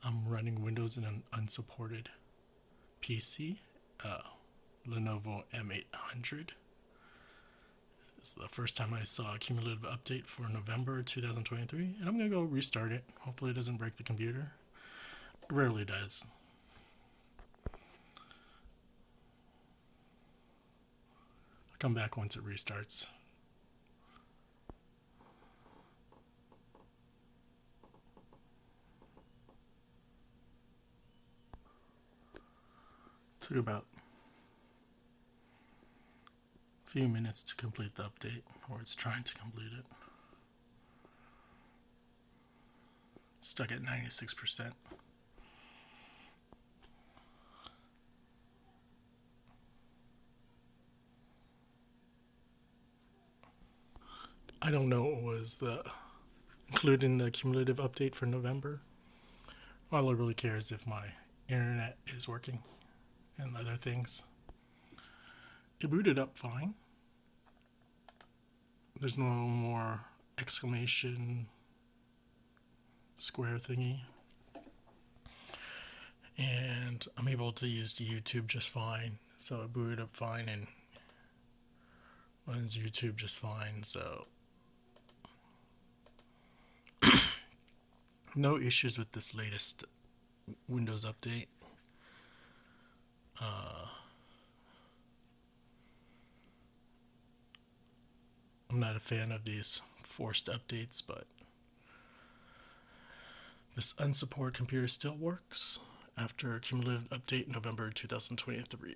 I'm running Windows in an unsupported PC, Lenovo M800. It's the first time I saw a cumulative update for November 2023, and I'm going to go restart it. Hopefully it doesn't break the computer. It rarely does. I'll come back once it restarts. Took about a few minutes to complete the update, or it's trying to complete it. Stuck at 96%. I don't know what was included in the cumulative update for November. All I really care is if my internet is working and other things. It booted up fine. There's no more exclamation square thingy. And I'm able to use YouTube just fine. So it booted up fine and runs YouTube just fine. So no issues with this latest Windows update. I'm not a fan of these forced updates, but this unsupported computer still works after a cumulative update in November 2023.